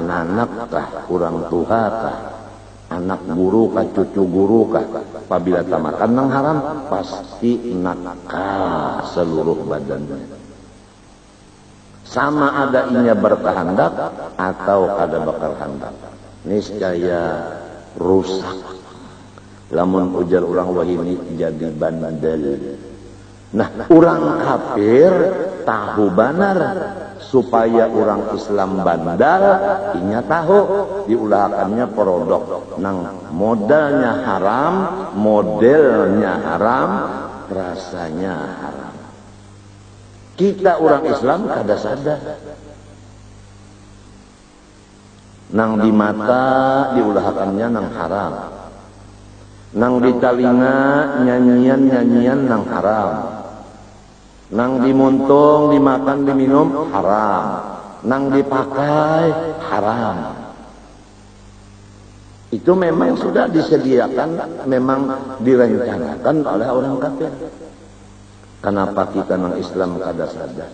anak kah, kurang tuha kah, anak guru kah, cucu guru kah, apabila tamakan nang haram pasti nakal seluruh badannya. Sama ada inya berkehendak atau ada bakal hendak, niscaya rusak. Lamun ujar orang wahini jadi bandel. Nah, orang kafir tahu benar supaya orang Islam bandal, inya tahu diulahakannya produk nang modalnya haram, modelnya haram, rasanya haram. Kita orang Islam kada sadar. Nang di mata diulahakannya nang haram. Nang di telinga nyanyian-nyanyian nang haram. Nang dimuntung, dimakan, diminum haram. Nang dipakai haram. Itu memang sudah disediakan, memang direncanakan oleh orang kafir. Kenapa kita nang Islam kada sadar?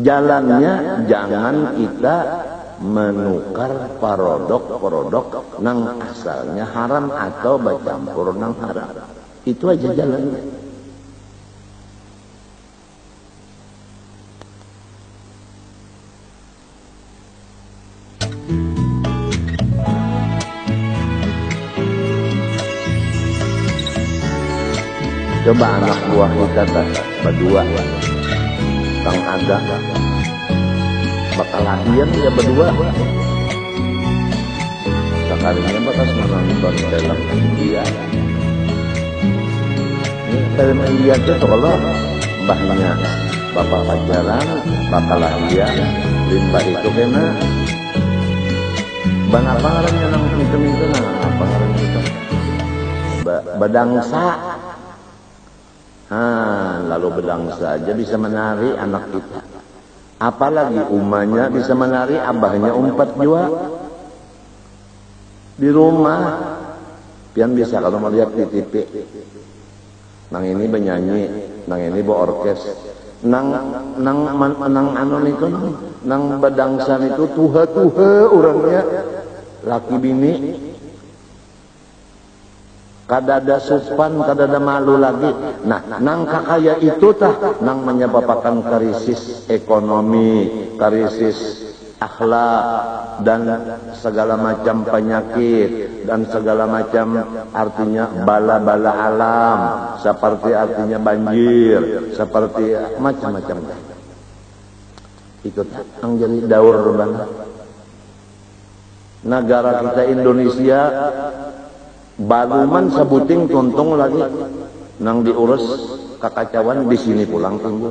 Jalannya jangan kita menukar produk-produk nang asalnya haram atau bercampur nang haram. Itu aja jalannya. Coba anak buah kita berdua, Kang ada bakal lahir ya berdua. Sekalinya bakal menonton film India. Ini film India itu kalau mbahnya bapak pacaran, bakal lahir, limbah itu kena. Bang apa ngarannya nang itu nang apa ngarannya itu? Bedangsa. Lalu bedangsa aja bisa menari anak kita. Apalagi umahnya bisa menari, abahnya umpat juga. Di rumah, pian bisa kalau melihat di TV. Nang ini benyanyi, nang ini berorkes. Nang anu itu nang bedangsa itu tuha orangnya laki bini. Kadada sopan, kadada malu lagi. Nah, nang kakaya itu tah nang menyebabkan krisis ekonomi, krisis akhlak dan segala macam penyakit dan segala macam artinya bala-bala alam, seperti artinya banjir, seperti macam-macam. Itu yang jadi daur banget. Negara kita Indonesia baluman sebuting tuntung lagi nang diurus kekacauan di sini pulang tunggu.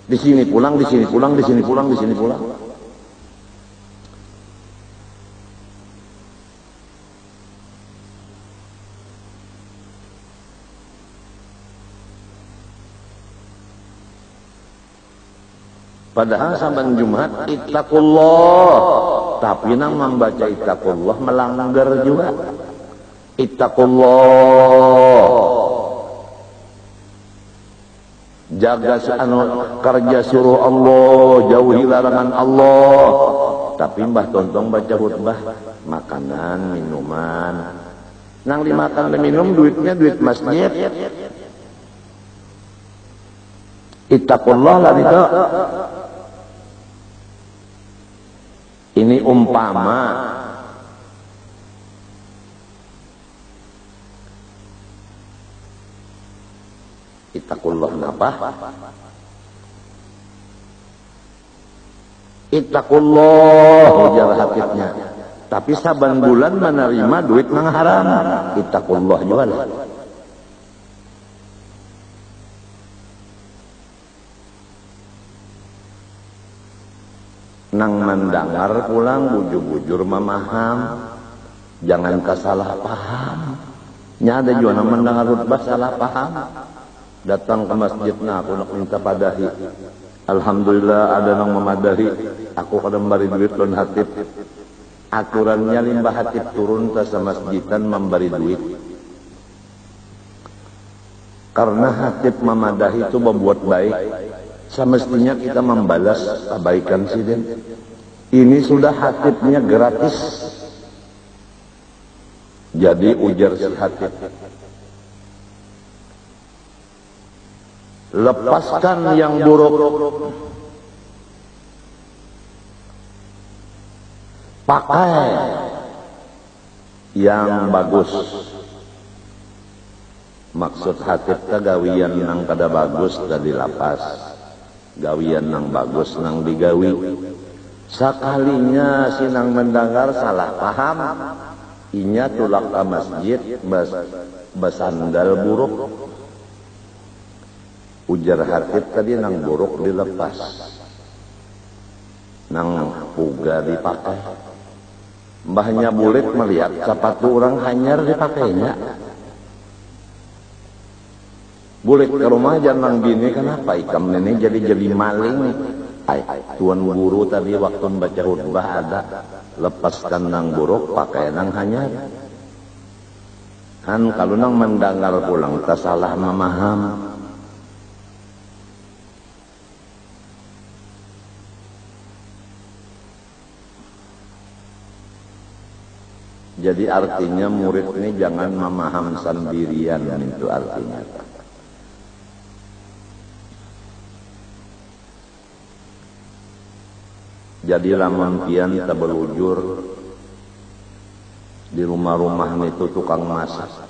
Di sini pulang, di sini pulang, di sini pulang, di sini pulang. Padahal sampai Jumat ittaqullah, tapi nang membaca ittaqullah melanggar juga. Ittaqullah, jaga kerja suruh Allah, jauhi larangan Allah. Tapi mbah tontong baca khutbah makanan, minuman. Nang dimakan dan minum duitnya duit masjid. Ittaqullah lah itu. Ini umpama ittaqullah napa? Ittaqullah ujar hakikatnya. Tapi saban bulan menerima duit nang haram. Ittaqullah juga lah. Nang mendengar pulang bujur-bujur memaham, jangan kesalah paham. Nya ada juga nang mendengar khutbah salah paham. Datang ke masjidnya aku nak minta padahi. Alhamdulillah ada nang memadahi. Aku kadang beri duit lon hatib. Aturannya limbah hatib turun ke masjidan memberi duit. Karena hatib memadahi itu membuat baik. Semestinya kita membalas kebaikan sidin. Ini sudah hatibnya gratis. Jadi ujar si hatib, lepaskan yang buruk, pakai yang bagus. Maksud hatib gawian nang kada bagus tadi lapas, gawian nang bagus nang digawi. Sakalinya sinang mendengar salah paham, inya tulak ke masjid basandal buruk. Ujar hatib tadi nang buruk dilepas, nang puga dipakai. Mbahnya bulit melihat sepatu orang hanyar dipakainya. Bulit ke rumah jangan bini, kenapa ikam ini jadi maling. Ay, tuan guru tadi waktu baca khutbah ada, lepaskan nang buruk pakai nang hanyar. Han kalau nang mendengar pulang tak salah memaham. Jadi artinya murid ini jangan memaham sendirian, itu artinya. Jadi lamun pian tabelujur di rumah-rumah itu tukang masak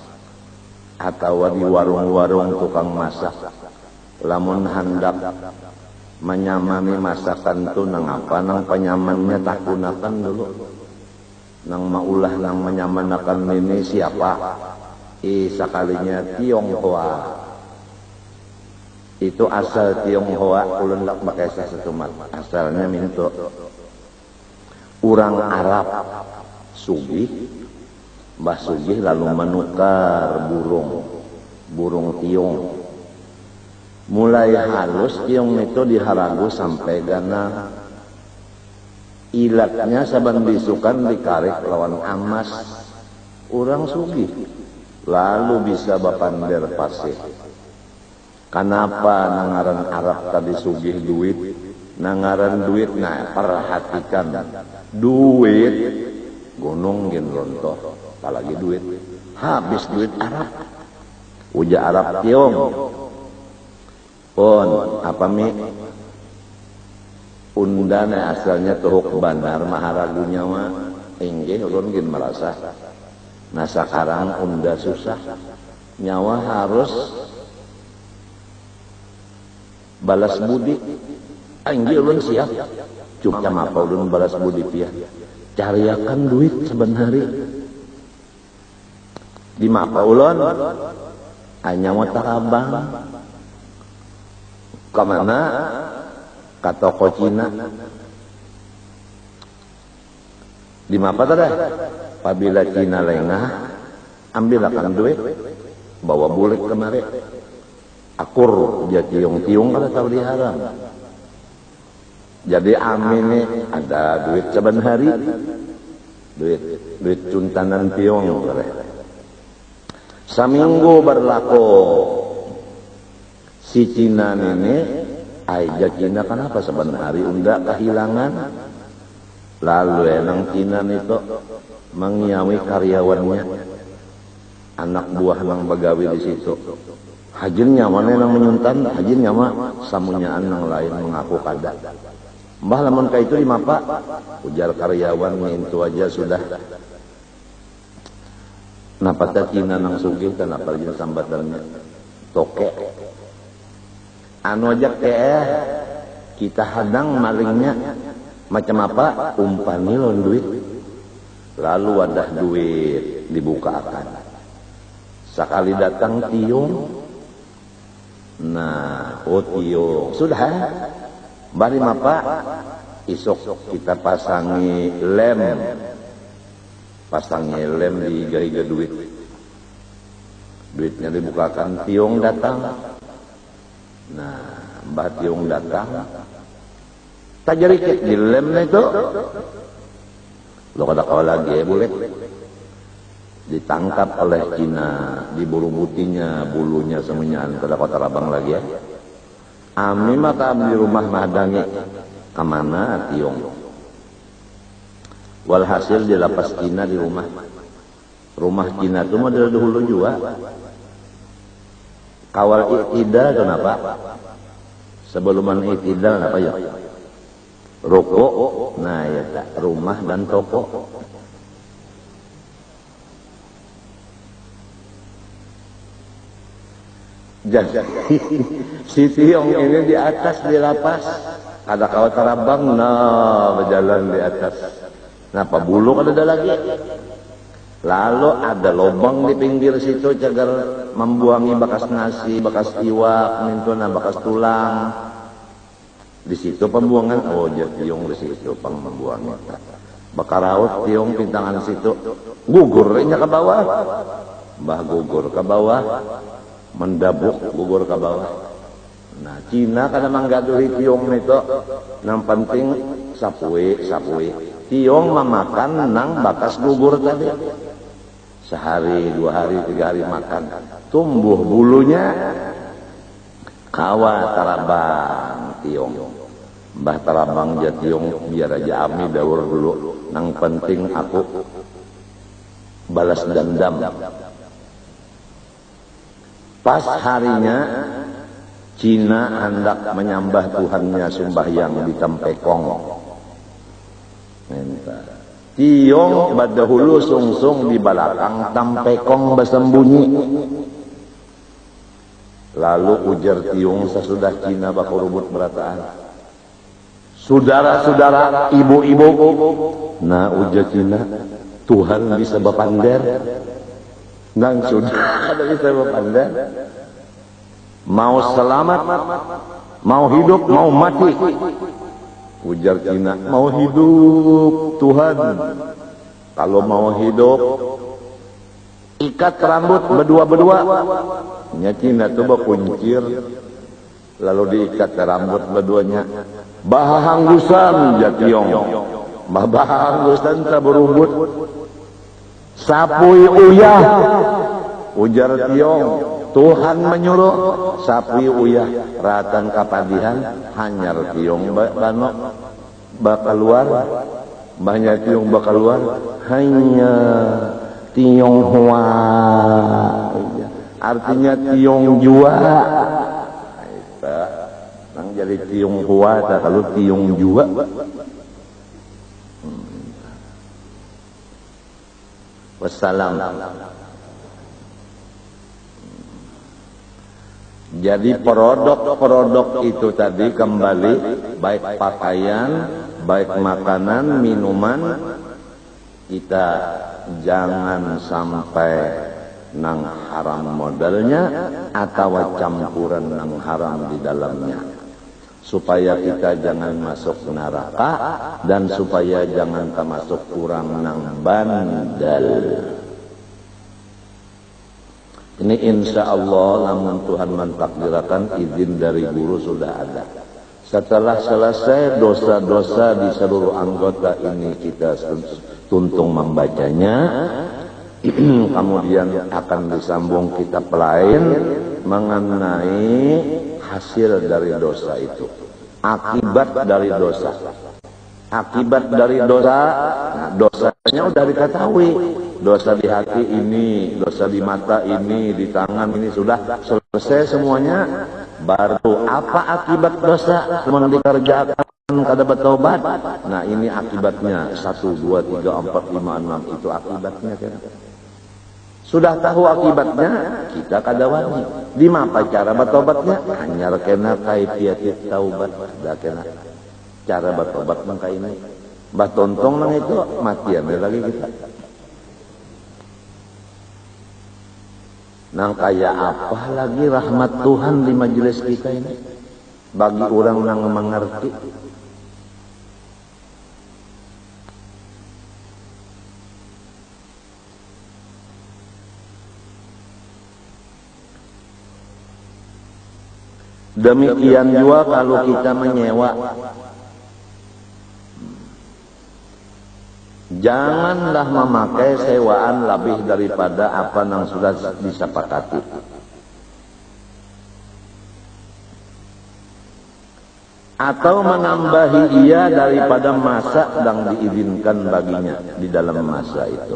atau di warung-warung tukang masak, lamun hendak menyamani masakan tu nang apa, nang penyamannya tak gunakan dulu. Nang maulah nang menyamanakan ini siapa? Sakalinya Tionghoa. Itu asal Tionghoa, ulun tak pakai sesumat. Asalnya minto orang Arab sugih, Mbah Sugih lalu menukar burung tiong. Mulai halus tiong itu diharagu sampai gana. Ilatnya saban bisukan dikarik lawan amas. Orang sugih lalu bisa bapander pasir. Kenapa nangaran Arab tadi sugih duit? Nangaran duit, nah perhatikan duit gunung gin rontoh, apalagi duit habis duit Arab. Uja Arab tiong pon apa mi undan asalnya tuhuk bandar maharagunya mah inggih ulun gin merasa. Nah sekarang unda susah, nyawa harus balas budi. Inggih ulun siap cuma apa ulun balas budi pia cariakan duit sebenarnya di mapa ulun hanya mau tarabang kemana ke toko Cina di mapa tadi apabila Cina lengah ambil akan duit bawa bulik kemari akur dia tiung-tiung kada tahu diharam. Jadi amin nih ada duit saban hari, duit cuntanan tiong. Saminggu berlaku si Cina ini, aja Cina kenapa saban hari unda kehilangan. Lalu enang Cina itu mengiawi karyawannya, anak buah nang bagawi di situ. Hajinnya mana yang menyuntan, hajinnya mah samunyaan yang lain mengaku kada. Mbah lamun ka itu di mapa ujar karyawan itu aja sudah. Napa ta Cina nang sugih kenapa jeung sambatannya toke. Anu aja kita hadang malingnya macam apa umpani lon duit. Lalu wadah duit dibukakan. Sekali datang tiung. Nah, tiung sudah. Bari mapa isok kita pasangi lem di gaiga duitnya dibukakan tiung datang. Nah mbah tiung datang tak jerikit di lem itu lo kada kau lagi boleh ditangkap oleh Cina, diburu butinya bulunya semuanya kada kau terabang lagi ya. Ami maka di rumah madangi kemana tiong Walhasil di lapas Cina di rumah Cina itu model dahulu juga kawal itidal kenapa? Sebelum itidal apa ya? Rokok, nah ya rumah dan toko. Jadi si Tiong ini di atas di lapas, ada kawat tarabang, nah berjalan di atas. Nah Pak Buluk ada lagi. Lalu ada lubang di pinggir situ cagar membuangi bekas nasi, bekas iwak, mintuna bekas tulang. Di situ pembuangan, oh jadi Tiong di situ pembuangan. Bakaraut Tiong pintangan situ, gugurnya ke bawah, Mbah gugur ke bawah. Mendabuk gugur ke bawah. Nah Cina kada manggaduhi Tiong itu nang penting sapui Tiong memakan nang bakas gugur tadi sehari 2 hari 3 hari makan tumbuh bulunya kawa tarabang Tiong Mbah tarabang ja Tiong biar aja ami daur dulu nang penting aku balas dendam. Pas harinya Cina hendak menyembah Tuhannya sembahyang di Tempekong. Tiong badahulu sungsung di belakang Tempekong bersembunyi. Lalu ujar Tiong sesudah Cina baku rubut berataan. Saudara-saudara, ibu-ibu, nah ujar Cina, Tuhan bisa bepander. Dan sudah ada bisa berpandang mau selamat, mau hidup, mau mati. Ujar Cina, mau hidup Tuhan. Kalau mau hidup ikat rambut berdua-berdua. Nya Cina coba kuncir lalu diikat rambut berduanya. Bahanggusan Jationg. Bahanggusan tak berubut. Sapui uyah, ujar Tiong. Tuhan menyuruh sapui uyah ratan kapadihan hanyar Tiong bakal luar, banyak Tiong bakal luar hanya Tiong hua, artinya Tiong jua. Nang jadi Tiong hua, kalau Tiong jua. Wassalam. Jadi produk itu tadi kembali baik pakaian, baik makanan, minuman kita jangan sampai nang haram modalnya atau campuran nang haram di dalamnya. Supaya kita jangan masuk neraka dan supaya jangan termasuk kurang nang bandel. Ini insya Allah namun Tuhan mentakdirkan izin dari guru sudah ada. Setelah selesai dosa-dosa di seluruh anggota ini kita tuntung membacanya, kemudian akan disambung kitab lain mengenai hasil dari dosa itu, akibat dari dosa. Akibat dari dosa, nah dosanya udah diketahui. Dosa di hati ini, dosa di mata ini, di tangan ini sudah selesai semuanya. Baru apa akibat dosa? Teman dikerjakan kada bertobat. Nah ini akibatnya 1, 2, 3, 4, 5, 6 itu akibatnya kan. Sudah tahu akibatnya, kita kada wani. Di apa cara bertobatnya? Hanya kena kaifiat taubat, dah kena. Cara bertobat mangka ini. Batontong nang itu matian lagi kita. Nang kaya apa lagi rahmat Tuhan di majelis kita ini bagi orang yang mengerti. Demikian juga kalau kita menyewa, janganlah memakai sewaan lebih daripada apa yang sudah disepakati. atau menambahi ia daripada masa yang diizinkan baginya di dalam masa itu.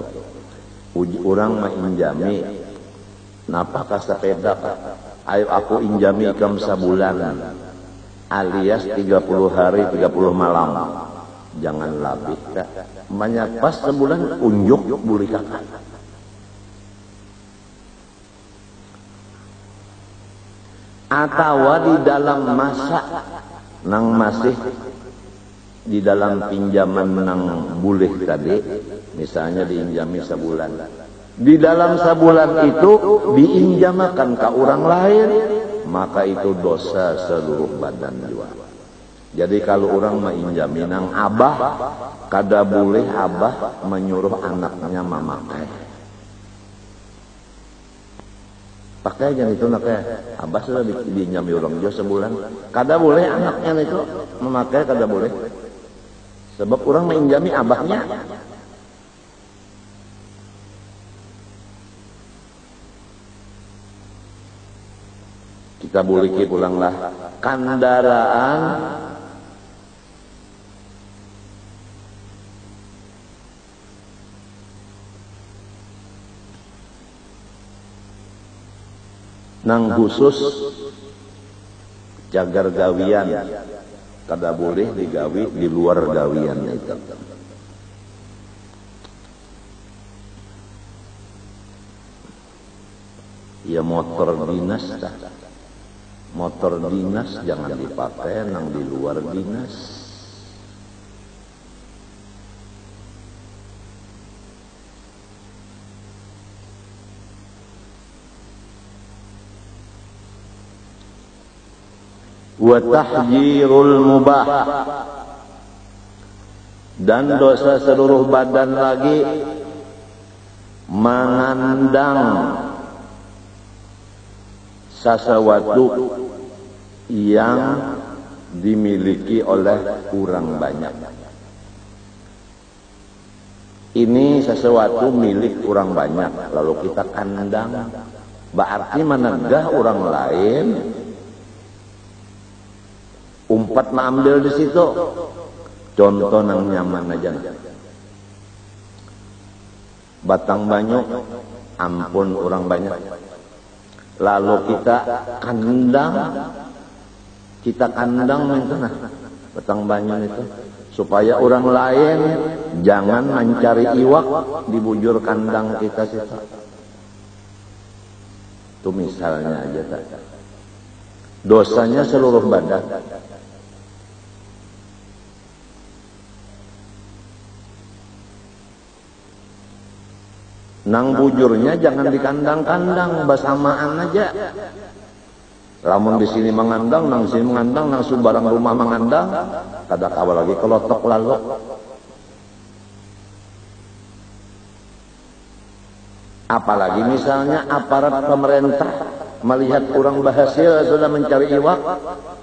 Orang menginjami napakah sepeda, ayo aku injami ikam sabulan alias 30 hari 30 malam, jangan lebih kak. Banyak pas sebulan unjuk boleh kakak. Atau di dalam masa nang masih di dalam pinjaman nang boleh tadi, misalnya diinjami sebulan, di dalam sebulan itu diinjamakan ke orang lain, maka itu dosa seluruh badan juga. Jadi kalau orang menginjami nang abah, kada boleh abah menyuruh anaknya memakai. Pakai aja itu naknya, abah sudah diinjami orang juga sebulan, kada boleh anaknya itu memakai, kada boleh. Sebab orang menginjami abahnya. Kita boleh pulanglah kendaraan nang khusus jagar gawian, kada boleh digawi di luar gawian itu. Ya motor dinas dah. Motor dinas jangan dipakai nang di luar dinas. Wa tahjirul mubah, dan dosa seluruh badan lagi mengandang sesuatu yang dimiliki oleh orang banyak. Ini sesuatu milik orang banyak, lalu kita kandang, berarti menegah orang lain umpat mengambil di situ. Contoh nang nyaman aja, batang banyu, ampun orang banyak, lalu kita kandang itu nah batang banyu itu supaya orang lain jangan mencari iwak di bujur kandang kita situ. Itu misalnya aja tak. Dosanya seluruh badan. Nang bujurnya jangan dikandang-kandang, bersamaan aja. Lamun di sini mengandang, nang sini mengandang, nang sembarang rumah mengandang, kada kawa lagi kelotok lalu. Apalagi misalnya aparat pemerintah melihat orang berhasil sudah mencari iwak,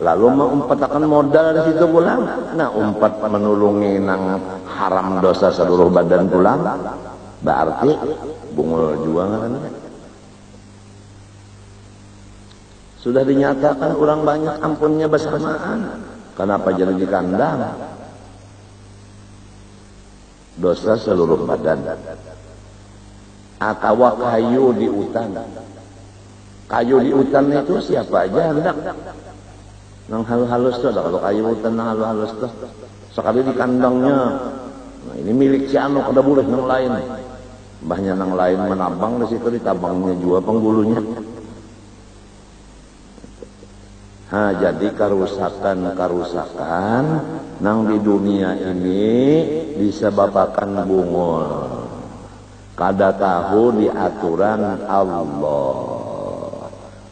lalu mengumpetakan modal di situ pulang. Nah, umpat menulungi nang haram dosa seluruh badan pulang, berarti bungul juang kan? Sudah dinyatakan orang banyak ampunnya bersamaan. Kenapa jadi dikandang? Dosa seluruh badan. Atau kayu di hutan. Kayu di hutan itu siapa aja hendak. Nang halus-halus tuh, kalau kayu hutan nang halus-halus tuh. Sekali di kandangnya, nah ini milik si anu, kada boleh nang lain. Mbahnya nang lain menabang di situ, ditabangnya juga penggulunya. Nah, jadi karusakan nang di dunia ini disebabkan bungul. Kada tahu di aturan Allah.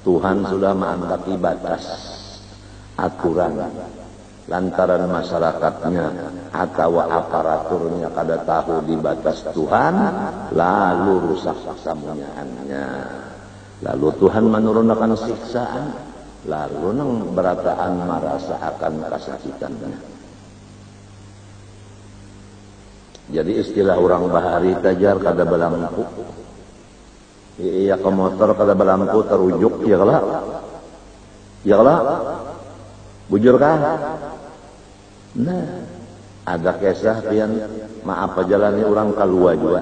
Tuhan sudah mengangkat batas aturan. Lantaran masyarakatnya atau aparaturnya kada tahu di batas Tuhan, lalu rusak kesamuannya. Lalu Tuhan menurunkan siksaan. Lalu nang berataan merasa akan kesakitannya. Jadi istilah orang bahari tajar kada belampu. Iya ke motor kada belampu terujuk ya kala. Ya kala. Bujur kah? Nah, ada kisah pian maaf jalani orang kalua juga.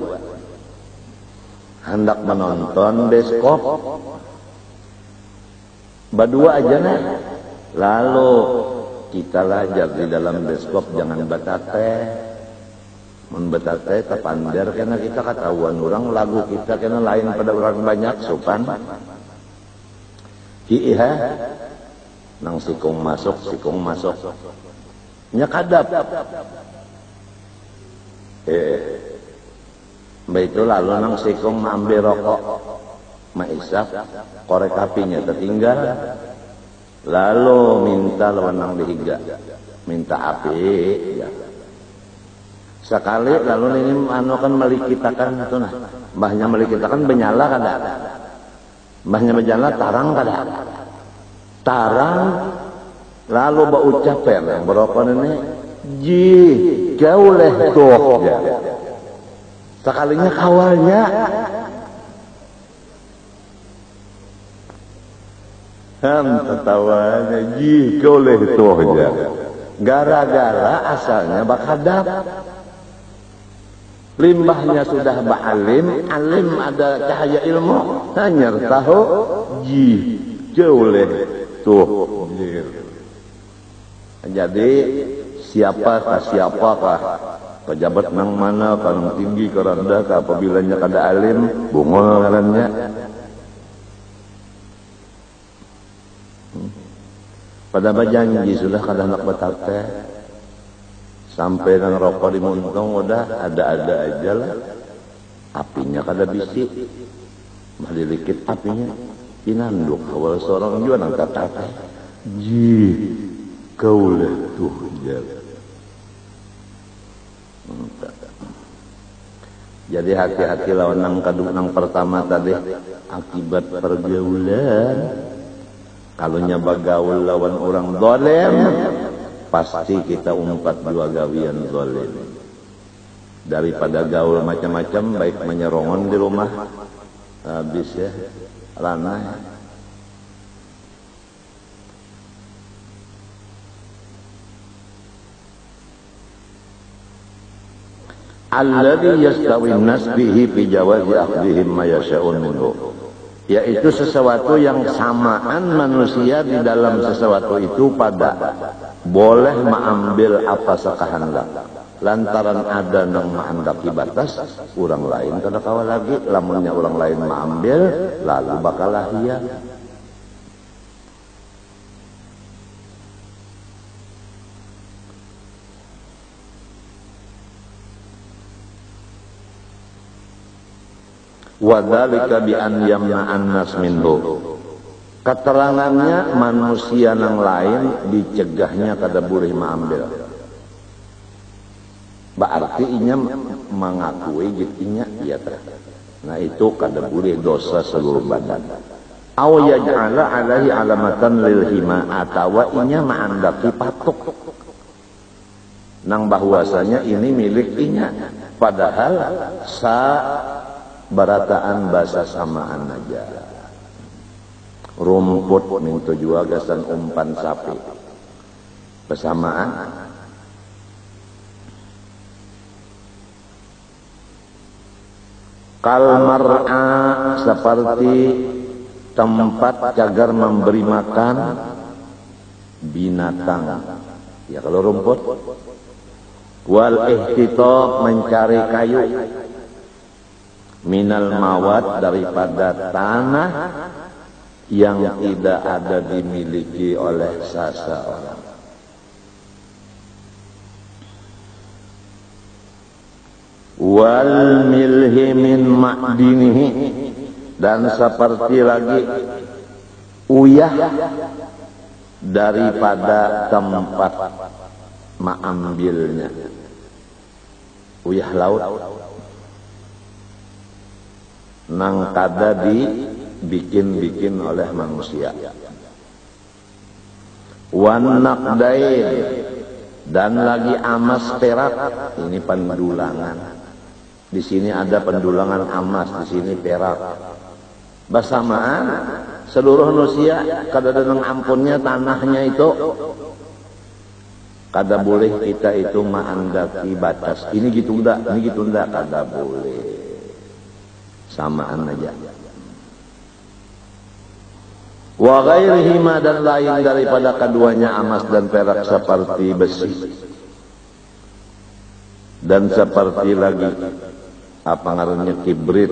Hendak menonton bioskop. Berdua aja nah. Lalu kita lajar di dalam bioskop jangan batate. Mun batate tapander karena kita ketahuan orang lagu kita karena lain pada orang banyak sopan. Iya. Nang sikung masuk. Nya kadap. Mbak itu lalu nang sikung ambil rokok. Maisap, korek apinya tertinggal. Lalu minta lawan nang dihiga. Minta api. Ya. Sekali lalu ini anu kan melikitakan itu nah. Mbahnya melikitakan benyala kada. Mbahnya benyala tarang kada. Tarang lalu baucapen yang berapa ini ji kau leh tuh ya. Sekalinya kawalnya tertawanya ji kau leh tuh ya. Gara-gara asalnya bakadap limbahnya sudah ba'alim alim ada cahaya ilmu hanya tahu ji kau leh tuh. Jadi siapakah pejabat nang mana kalau tinggi ke rendah ke apabilanya kada alim bungol ngarannya. Pada bajanji sudah kada nak betate sampai nang rokok dimuntung udah ada aja lah apinya kada bisi malidikit apinya inanduk awal seorang juga nang kata ji kau lah tuh ya. Jadi hati-hati lawan nang kadung nang pertama tadi akibat pergaulan. Kalau nyaba gaul lawan orang zalim pasti kita umpat dua gawian zalim. Daripada gaul macam-macam baik menyerongon di rumah habis ya ranah. Alladhi yastawi an-nas bihi fi jawazi akhdihim ma yasha'un minhu, yaitu sesuatu yang samaan manusia di dalam sesuatu itu pada boleh mengambil apa sakahandak lantaran ada nang menghendaki batas orang lain kada kawa lagi lamunnya orang lain mengambil lalu bakal lahia. Wadhalika bi an yamna'an nas minhu. Keterangannya manusia nang lain dicegahnya kada boleh mengambil. Berarti inya mengakui gitinya iya teh. Nah itu kada boleh dosa seluruh badan. Aw yaj'ala alaihi alamatan lil hima atawa inya ma'andaki patok. Nang bahwasanya ini milik inya padahal barataan bahasa samaan aja. Rumput mintu jua gasan umpan sapi. Bersamaan. Kalmar'a seperti tempat cagar memberi makan binatang. Ya kalau rumput. Wal ihtitab mencari kayu. Minal mawad daripada tanah yang tidak ada dimiliki oleh seseorang. Wal milhi min ma'dinihi, dan seperti lagi uyah daripada tempat mengambilnya. Uyah laut nang kada dibikin-bikin oleh manusia. Wan naqdain, dan lagi amas perak, ini pendulangan. Di sini ada pendulangan emas, di sini perak. Bersamaan seluruh manusia kada ada nang ampunnya tanahnya itu Kada boleh kita itu mengandaki batas. Ini gitu enggak, kada boleh. Samaan aja. Wa ghairihima dan lain daripada keduanya emas dan perak seperti besi. Dan seperti lagi apa ngarannya kibrit,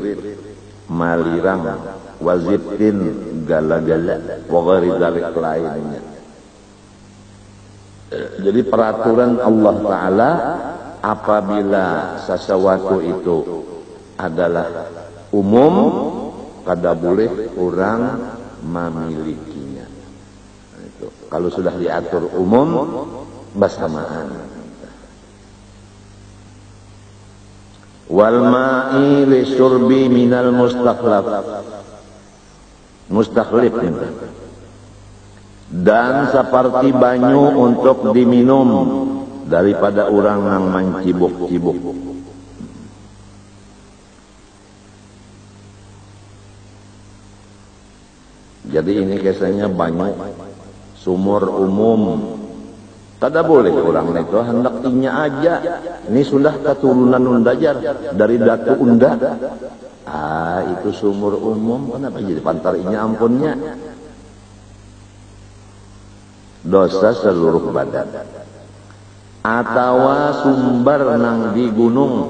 malirang, wazibtin, gala-gala, wa ghairi dzalik lainnya. Jadi peraturan Allah Ta'ala apabila sesuatu itu adalah umum, kada boleh orang memilikinya. Itu. Kalau sudah diatur umum, bersamaan. Wal ma'i li syurbi minal mustakhlif. Dan seperti banyu untuk diminum daripada orang yang mencibuk-cibuk. Jadi ini kisahnya banyu sumur umum. Kada boleh orang itu hendak inya aja. Ini sudah keturunan undajar dari datu unda. Itu sumur umum. Kenapa jadi pantar inya ampunnya? Dosa seluruh badan. Atawa sumber nang di gunung.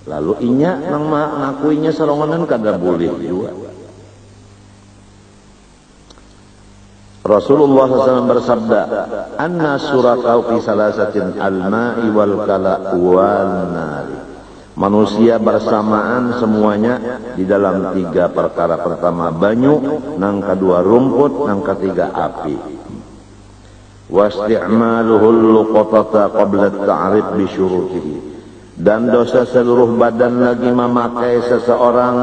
Lalu inya nang ngakuinya serongonan kada boleh juga. Rasulullah SAW bersabda, "Anna surakau fi salasatin al-ma'i wal kala wal nari." Manusia bersamaan semuanya di dalam tiga perkara. Pertama banyu, nang kedua rumput, nang ketiga api. Wasti'maluhu luqatata qabla at-ta'rif bi syurutihi. Dan dosa seluruh badan lagi memakai seseorang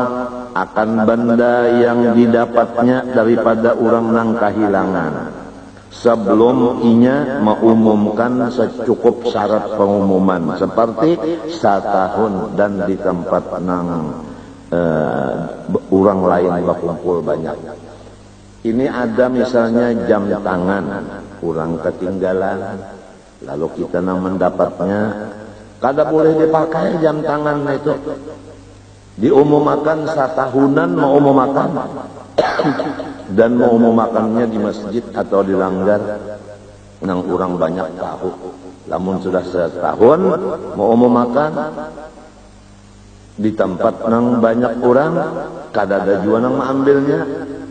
akan benda yang didapatnya daripada orang nang kahilangan sebelum inya mengumumkan secukup syarat pengumuman seperti setahun dan di tempat nang orang lain berkumpul banyak. Ini ada misalnya jam tangan orang ketinggalan lalu kita nang mendapatnya, kada boleh dipakai jam tangan itu. Diumumkan satahunan mau umumkan dan mau umumkannya di masjid atau di langgar nang orang banyak tahu. Namun sudah setahun mau umumkan di tempat nang banyak orang kada ada juga nang mengambilnya.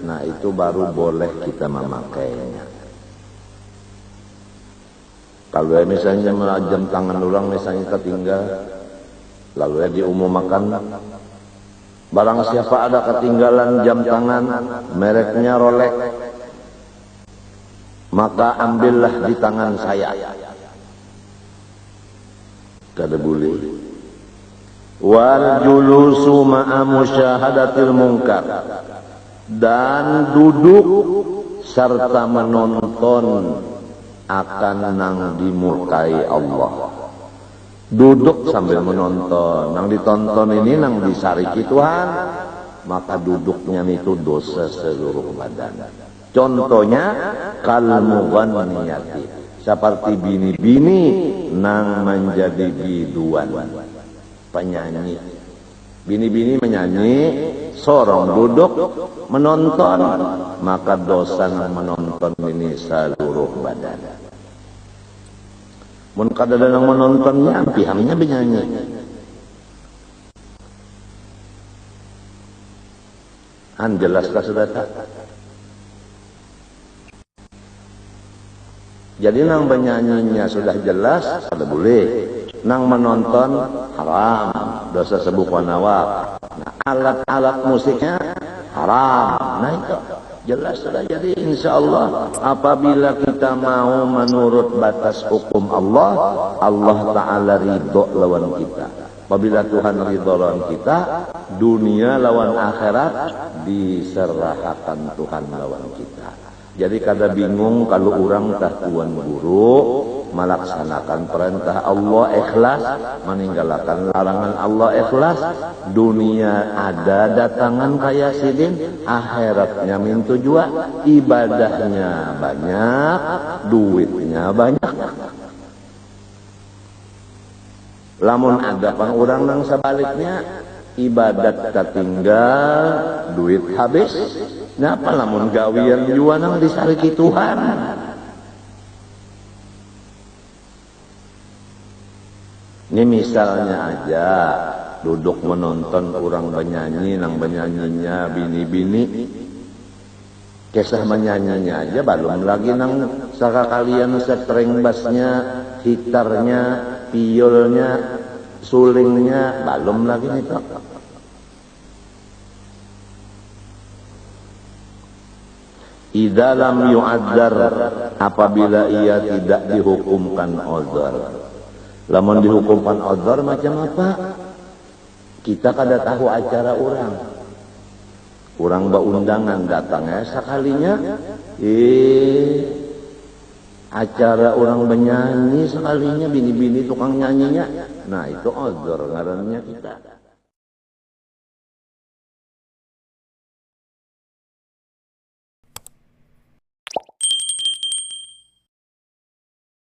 Nah itu baru boleh kita memakainya. Kalau misalnya jam tangan orang misalnya ketinggal lalu diumumkan, barang siapa ada ketinggalan jam tangan mereknya Rolex, maka ambillah di tangan saya. Kada boleh. Wal julusu ma'a musyahadatil munkar. Dan duduk serta menonton akan nang dimurkai Allah. Duduk sambil menonton, nang ditonton ini nang disariki Tuhan, maka duduknya itu dosa seluruh badan. Contohnya kalmughaniyati, seperti bini-bini nang menjadi biduan, penyanyi. Bini-bini menyanyi, sorong duduk menonton, maka dosa nang menonton ini seluruh badan. Mun kada nang menontonnya, pihangnya benyanyi. Jelaskah sudah tak? Jadi nang benyanyinya sudah jelas, kada boleh. Nang menonton haram, dosa sebuh wanawak. Nah, alat-alat musiknya haram. Nah itu jelas sudah. Jadi insya Allah apabila kita mau menurut batas hukum Allah, Allah Ta'ala ridho lawan kita. Apabila Tuhan ridho lawan kita, dunia lawan akhirat diserahkan Tuhan lawan kita. Jadi kada bingung kalau orang tak tuan guru melaksanakan perintah Allah ikhlas, meninggalkan larangan Allah ikhlas, dunia ada datangan kaya sidin, akhiratnya mintu jua, ibadahnya banyak, duitnya banyak. Lamun ada pang urang nang sabaliknya ibadat katinggal, duit habis. Napa lamun gawian jua nang disariki Tuhan? Ini misalnya aja duduk menonton orang penyanyi, nang penyanyinya bini-bini, kisah menyanyinya aja belum lagi nang sakakalian string bassnya, gitarnya, piolnya, sulingnya, belum lagi nih Pak. Idza lam yu'adzar, apabila ia tidak dihukumkan uzur. Lamun dihukumkan uzur macam apa? Kita kada tahu acara orang. Orang baundangan datangnya sekalinya, acara orang menyanyi sekalinya bini-bini tukang nyanyinya. Nah itu uzur ngarannya kita.